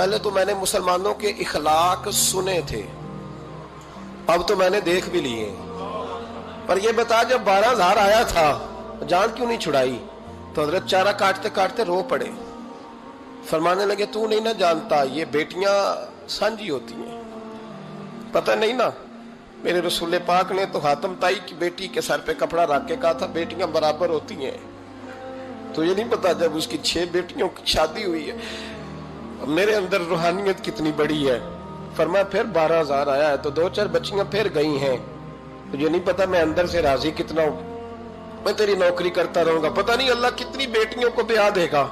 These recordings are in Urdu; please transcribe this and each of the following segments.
پہلے تو میں نے مسلمانوں کے اخلاق سنے تھے، اب تو میں نے دیکھ بھی لیے. پر یہ بتا جب 12,000 آیا تھا جان کیوں نہیں چھڑائی؟ تو حضرت چارہ کاٹتے کاٹتے رو پڑے. فرمانے لگے تو نہیں نہ جانتا یہ بیٹیاں سانجھی ہوتی ہیں، پتہ نہیں نا. میرے رسول پاک نے تو حاتم تائی کی بیٹی کے سر پہ کپڑا رکھ کے کہا تھا بیٹیاں برابر ہوتی ہیں. تو یہ نہیں پتا جب اس کی 6 بیٹیوں کی شادی ہوئی ہے میرے اندر روحانیت کتنی بڑی ہے. فرمایا پھر 12,000 آیا ہے تو 2-4 بچیاں پھر گئی ہیں. تجھے نہیں پتا میں اندر سے راضی کتنا ہوں، میں تیری نوکری کرتا رہوں گا، پتہ نہیں اللہ کتنی بیٹیوں کو بیاہ دے گا.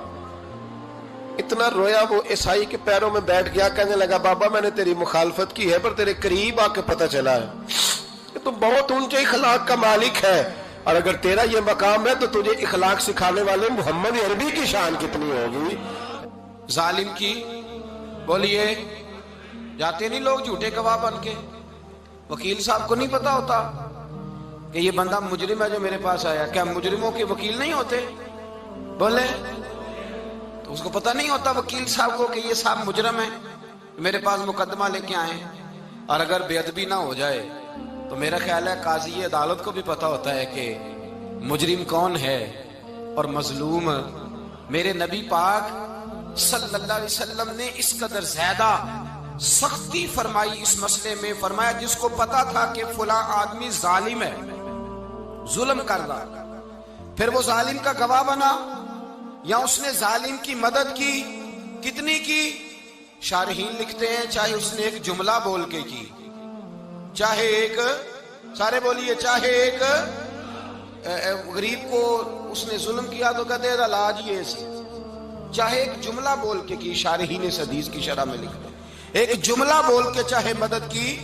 اتنا رویا وہ عیسائی کے پیروں میں بیٹھ گیا، کہنے لگا بابا میں نے تیری مخالفت کی ہے پر تیرے قریب آ کے پتہ چلا ہے کہ تو بہت اونچے اخلاق کا مالک ہے، اور اگر تیرا یہ مقام ہے تو تجھے اخلاق سکھانے والے محمد عربی کی شان کتنی ہوگی. ظالم کی بولیے جاتے نہیں لوگ جھوٹے گواہ بن کے. وکیل صاحب کو نہیں پتا ہوتا کہ یہ بندہ مجرم ہے جو میرے پاس آیا. کیا مجرموں کے وکیل نہیں ہوتے؟ بولے تو اس کو پتہ نہیں ہوتا وکیل صاحب کو کہ یہ صاحب مجرم ہے میرے پاس مقدمہ لے کے آئے. اور اگر بے ادبی نہ ہو جائے تو میرا خیال ہے قاضی عدالت کو بھی پتا ہوتا ہے کہ مجرم کون ہے اور مظلوم. میرے نبی پاک صلی اللہ علیہ وسلم نے اس قدر زیادہ سختی فرمائی اس مسئلے میں. فرمایا جس کو پتا تھا کہ فلاں آدمی ظالم ہے، ظلم کر رہا، پھر وہ ظالم کا گواہ بنا یا اس نے ظالم کی مدد کی، کتنی کی؟ شارحین لکھتے ہیں چاہے اس نے ایک جملہ بول کے کی، چاہے ایک، سارے بولیے، چاہے ایک غریب کو اس نے ظلم کیا تو کہتے ہیں علاج یہ سی، چاہے ایک جملہ بول کے کی. شارحین اس حدیث کی شرح میں لکھتے ہیں ایک جملہ بول کے چاہے مدد کی.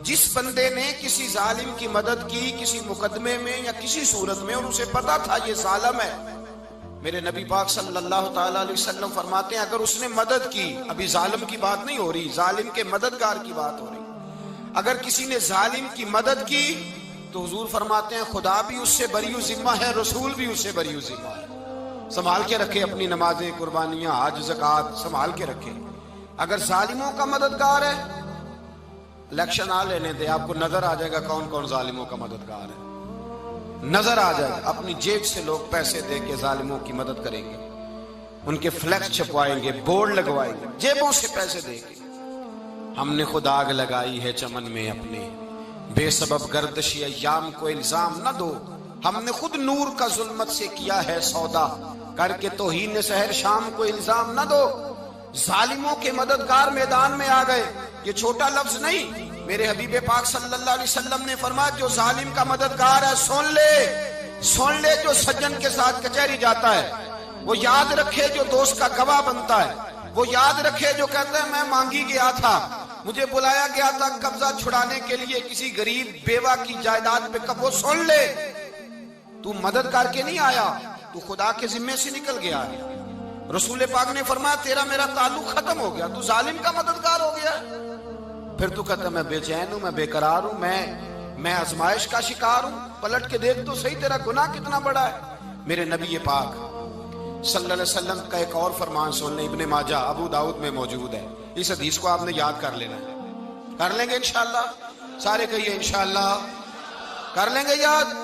جس بندے نے کسی ظالم کی مدد کی کسی مقدمے میں یا کسی صورت میں اور اسے پتا تھا یہ ظالم ہے، میرے نبی پاک صلی اللہ تعالی علیہ وسلم فرماتے ہیں اگر اس نے مدد کی، ابھی ظالم کی بات نہیں ہو رہی، ظالم کے مددگار کی بات ہو رہی، اگر کسی نے ظالم کی مدد کی تو حضور فرماتے ہیں خدا بھی اس سے بری و ذمہ ہے، رسول بھی اس سے بری و ذمہ ہے. سنبھال کے رکھے اپنی نمازیں، قربانیاں، حج، زکوٰۃ سنبھال کے رکھے. اگر ظالموں کا مددگار ہے، الیکشن آ لینے دے، آپ کو نظر آ جائے گا کون کون ظالموں کا مددگار ہے، نظر آ جائے گا. اپنی جیب سے لوگ پیسے دے کے ظالموں کی مدد کریں گے، ان کے فلیکس چھپوائیں گے، بورڈ لگوائیں گے، جیبوں سے پیسے دے کے. ہم نے خود آگ لگائی ہے چمن میں اپنے، بے سبب گردشی ایام کو الزام نہ دو. ہم نے خود نور کا ظلمت سے کیا ہے سودا، کر کے توہین سحر شام کو الزام نہ دو. ظالموں کے مددگار میدان میں آ گئے. یہ چھوٹا لفظ نہیں، میرے حبیب پاک صلی اللہ علیہ وسلم نے فرمایا جو ظالم کا مددگار ہے سن لے جو سجن کے ساتھ کچہری جاتا ہے، وہ یاد رکھے جو دوست کا گواہ بنتا ہے، وہ یاد رکھے جو کہتا ہے میں مانگی گیا تھا، مجھے بلایا گیا تھا قبضہ چھڑانے کے لیے کسی غریب بیوہ کی جائیداد پہ، وہ سن لے تو مدد کر کے نہیں آیا، تو خدا کے ذمے سے نکل گیا ہے. رسول پاک نے فرمایا تیرا میرا تعلق ختم ہو گیا، تو ظالم کا مددگار ہو گیا. پھر تو کہتا میں بے چین ہوں، میں بے قرار ہوں، میں آزمائش کا شکار ہوں. پلٹ کے دیکھ تو صحیح تیرا گناہ کتنا بڑا ہے. میرے نبی پاک صلی اللہ علیہ وسلم کا ایک اور فرمان سن لیں، ابن ماجہ ابو داؤد میں موجود ہے. اس حدیث کو آپ نے یاد کر لینا ہے. کر لیں گے انشاءاللہ؟ سارے کہیے انشاءاللہ کر لیں گے یاد.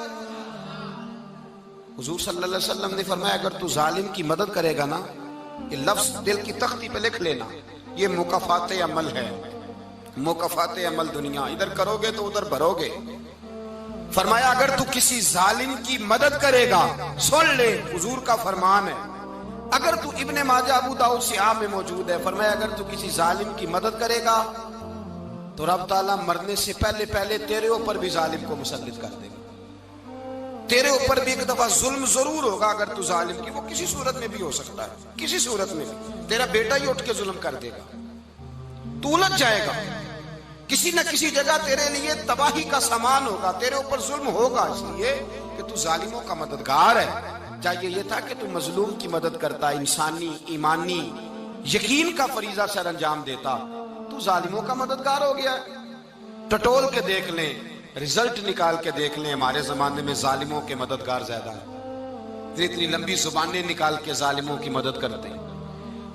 حضور صلی اللہ علیہ وسلم نے فرمایا اگر تو ظالم کی مدد کرے گا نا، یہ لفظ دل کی تختی پہ لکھ لینا، یہ مکافات عمل ہے، مکافات عمل دنیا، ادھر کرو گے تو ادھر بھرو گے. فرمایا اگر تو کسی ظالم کی مدد کرے گا، سن لے حضور کا فرمان ہے، اگر تو ابن ماجہ ابو داؤد سیاہ میں موجود ہے، فرمایا اگر تو کسی ظالم کی مدد کرے گا تو رب تعالیٰ مرنے سے پہلے تیرے اوپر بھی ظالم کو مسلط کر دے گا. تیرے اوپر بھی ایک دفعہ ظلم ضرور ہوگا اگر تو ظالم کی، وہ کسی صورت میں بھی ہو سکتا ہے، کسی صورت میں بھی تیرا بیٹا ہی اٹھ کے ظلم کر دے گا، تو الجھ جائے گا، کسی نہ کسی جگہ تیرے لیے تباہی کا سامان ہوگا، تیرے اوپر ظلم ہوگا، اس لیے کہ تو ظالموں کا مددگار ہے. چاہیے یہ تھا کہ تو مظلوم کی مدد کرتا، انسانی ایمانی یقین کا فریضہ سر انجام دیتا، تو ظالموں کا مددگار ہو گیا. ٹٹول کے دیکھ لیں، رزلٹ نکال کے دیکھ لیں، ہمارے زمانے میں ظالموں کے مددگار زیادہ ہیں. اتنی لمبی زبانیں نکال کے ظالموں کی مدد کرتے ہیں.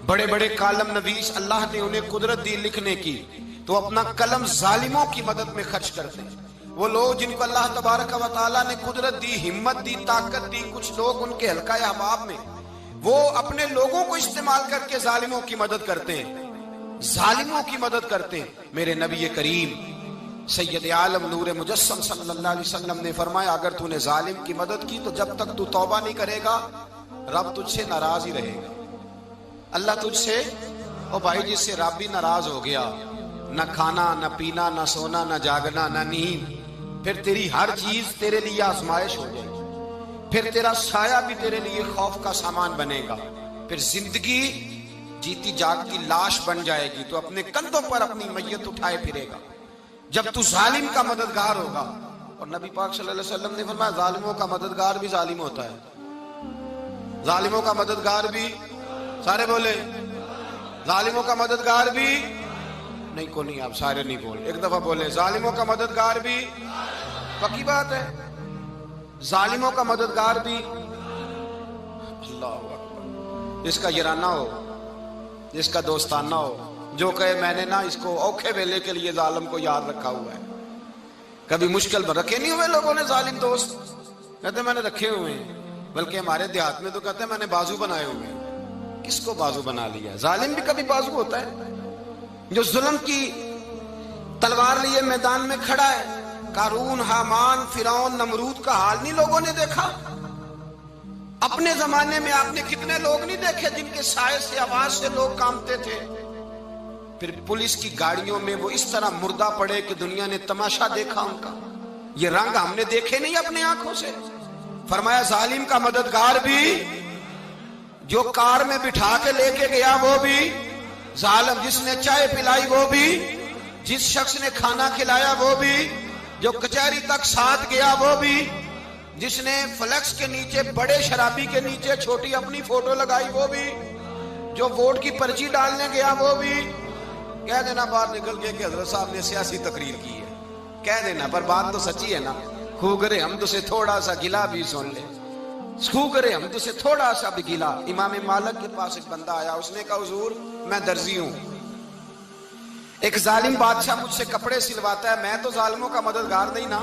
بڑے بڑے کالم نویس اللہ نے انہیں قدرت دی لکھنے کی، تو اپنا قلم ظالموں کی مدد میں خرچ کرتے ہیں۔ وہ لوگ جن کو اللہ تبارک و تعالیٰ نے قدرت دی، ہمت دی، طاقت دی، کچھ لوگ ان کے حلقہ احباب میں، وہ اپنے لوگوں کو استعمال کر کے ظالموں کی مدد کرتے ہیں، ظالموں کی مدد کرتے ہیں۔ میرے نبی کریم سید عالم نور مجسم صلی اللہ علیہ وسلم نے فرمایا، اگر تو نے ظالم کی مدد کی تو جب تک تو توبہ نہیں کرے گا رب تجھ سے ناراض ہی رہے گا۔ اللہ تجھ سے، او بھائی جس سے رب بھی ناراض ہو گیا، نہ کھانا نہ پینا نہ سونا نہ جاگنا نہ نیند، پھر تیری ہر چیز تیرے لیے آزمائش ہو جائے گی، پھر تیرا سایہ بھی تیرے لیے خوف کا سامان بنے گا، پھر زندگی جیتی جاگتی لاش بن جائے گی، تو اپنے کندھوں پر اپنی میت اٹھائے پھرے گا جب تو ظالم کا مددگار ہوگا۔ اور نبی پاک صلی اللہ علیہ وسلم نے فرمایا، ظالموں کا مددگار بھی ظالم ہوتا ہے، ظالموں کا مددگار بھی، سارے بولے ظالموں کا مددگار بھی نہیں، کو نہیں، آپ سارے نہیں بولے، ایک دفعہ بولے ظالموں کا مددگار بھی، پکی بات ہے، ظالموں کا مددگار بھی۔ اللہ اکبر، جس کا یارانہ ہو، جس کا دوستانہ ہو، جو کہے میں نے نا اس کو اوکھے ویلے کے لیے ظالم کو یاد رکھا ہوا ہے۔ کبھی مشکل میں رکھے نہیں ہوئے لوگوں نے ظالم دوست، کہتے میں نے رکھے ہوئے ہیں، بلکہ ہمارے دیہات میں تو کہتے ہیں میں نے بازو بنائے ہوئے ہیں۔ کس کو بازو بنا لیا؟ ظالم بھی کبھی بازو ہوتا ہے، جو ظلم کی تلوار لیے میدان میں کھڑا ہے۔ قارون، حامان، فرعون، نمرود کا حال نہیں لوگوں نے دیکھا؟ اپنے زمانے میں آپ نے کتنے لوگ نہیں دیکھے جن کے سائے سے، آواز سے لوگ کانپتے تھے؟ پھر پولیس کی گاڑیوں میں وہ اس طرح مردہ پڑے کہ دنیا نے تماشا دیکھا ان کا۔ یہ رنگ ہم نے دیکھے نہیں اپنے آنکھوں سے۔ فرمایا ظالم کا مددگار بھی، جو کار میں بٹھا کے لے کے گیا وہ بھی ظالم، جس نے چائے پلائی وہ بھی، جس شخص نے کھانا کھلایا وہ بھی، جو کچہری تک ساتھ گیا وہ بھی، جس نے فلیکس کے نیچے، بڑے شرابی کے نیچے چھوٹی اپنی فوٹو لگائی وہ بھی، جو ووٹ کی پرچی ڈالنے گیا وہ بھی۔ کہہ دینا باہر نکل کے کہ حضرت صاحب نے سیاسی تقریر کی ہے، کہہ دینا، پر بات تو سچی ہے نا۔ خوگرے حمد سے تھوڑا سا گلا بھی سن لے، خوگرے حمد سے تھوڑا سا بھی گلا۔ امام مالک کے پاس ایک بندہ آیا، اس نے کہا حضور میں درزی ہوں، ایک ظالم بادشاہ مجھ سے کپڑے سلواتا ہے، میں تو ظالموں کا مددگار نہیں نا۔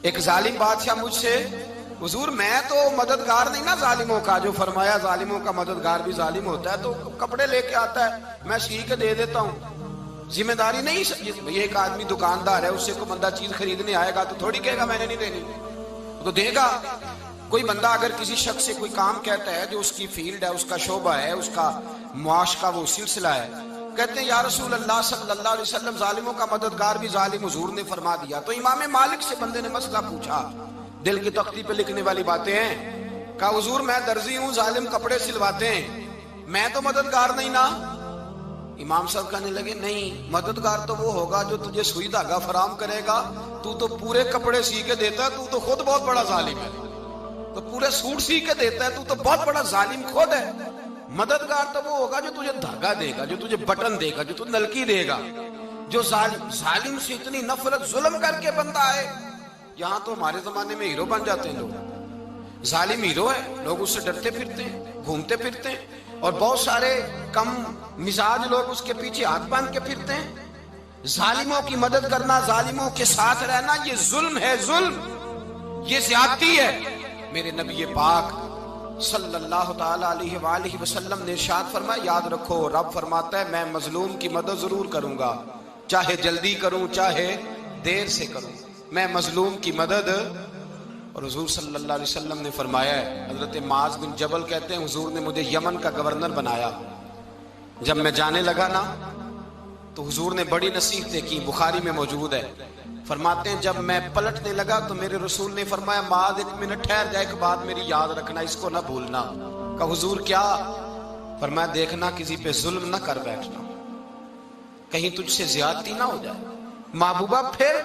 ایک ظالم بادشاہ مجھ سے، حضور میں تو مددگار نہیں نا ظالموں کا، جو فرمایا ظالموں کا مددگار بھی ظالم ہوتا ہے، تو کپڑے لے کے آتا ہے میں سی کے دے دیتا ہوں، ذمہ داری نہیں۔ یہ ایک آدمی دکاندار ہے، اس سے کوئی بندہ چیز خریدنے آئے گا تو تھوڑی کہے گا میں نے نہیں دینی، تو دے گا۔ کوئی بندہ اگر کسی شخص سے کوئی کام کہتا ہے جو اس کی فیلڈ ہے، اس کا شعبہ ہے، اس کا معاش کا وہ سلسلہ ہے، کہتے ہیں یا رسول اللہ صلی اللہ علیہ وسلم ظالموں کا مددگار بھی ظالم، حضور نے فرما دیا۔ تو امام مالک سے بندے نے مسئلہ پوچھا، دل کی تختی پہ لکھنے والی باتیں ہیں، کہا حضور میں درزی ہوں، ظالم کپڑے سلواتے ہیں، میں تو مددگار نہیں نا۔ امام صاحب کہنے لگے نہیں، مددگار تو وہ ہوگا جو تجھے سوئی دھاگا فراہم کرے گا، تو پورے کپڑے سی کے دیتا ہے، تو خود بہت بڑا ظالم ہے، تو پورے سوٹ سی کے دیتا ہے، تو بہت بڑا ظالم خود ہے۔ مددگار تو وہ ہوگا جو تجھے دھاگا دے گا، جو تجھے بٹن دے گا، جو تجھے نلکی دے گا، جو ظالم سے اتنی نفرت ظلم کر کے بندہ ہے۔ یہاں تو ہمارے زمانے میں ہیرو بن جاتے ہیں لوگ، ظالم ہیرو ہے، لوگ اس سے ڈرتے پھرتے ہیں، گھومتے پھرتے ہیں، اور بہت سارے کم مزاج لوگ اس کے پیچھے ہاتھ باندھ کے پھرتے ہیں۔ ظالموں کی مدد کرنا، ظالموں کے ساتھ رہنا، یہ ظلم ہے، ظلم، یہ زیادتی ہے۔ میرے نبی پاک صلی اللہ تعالی علیہ وآلہ وسلم نے ارشاد فرمایا، یاد رکھو رب فرماتا ہے میں مظلوم کی مدد ضرور کروں گا، چاہے جلدی کروں چاہے دیر سے کروں، میں مظلوم کی مدد۔ اور حضور صلی اللہ علیہ وسلم نے فرمایا ہے، حضرت معاذ بن جبل کہتے ہیں حضور نے مجھے یمن کا گورنر بنایا، جب میں جانے لگا نا تو حضور نے بڑی نصیحتیں کی، بخاری میں موجود ہے، فرماتے ہیں جب میں پلٹنے لگا تو میرے رسول نے فرمایا معاذ ایک منٹ ٹھہر جا، ایک بات میری یاد رکھنا، اس کو نہ بھولنا۔ کہا حضور کیا؟ فرمایا دیکھنا کسی پہ ظلم نہ کر بیٹھنا، کہیں تجھ سے زیادتی نہ ہو جائے۔ محبوبہ پھر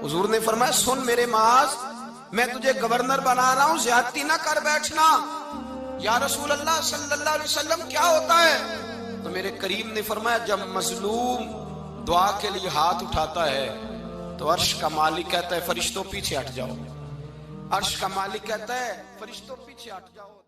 حضور نے فرمایا سن میرے معاذ، میں تجھے گورنر بنا رہا ہوں، زیادتی نہ کر بیٹھنا۔ یا رسول اللہ صلی اللہ علیہ وسلم کیا ہوتا ہے؟ تو میرے کریم نے فرمایا جب مظلوم دعا کے لیے ہاتھ اٹھاتا ہے تو عرش کا مالک کہتا ہے فرشتوں پیچھے ہٹ جاؤ، عرش کا مالک کہتا ہے فرشتوں پیچھے ہٹ جاؤ۔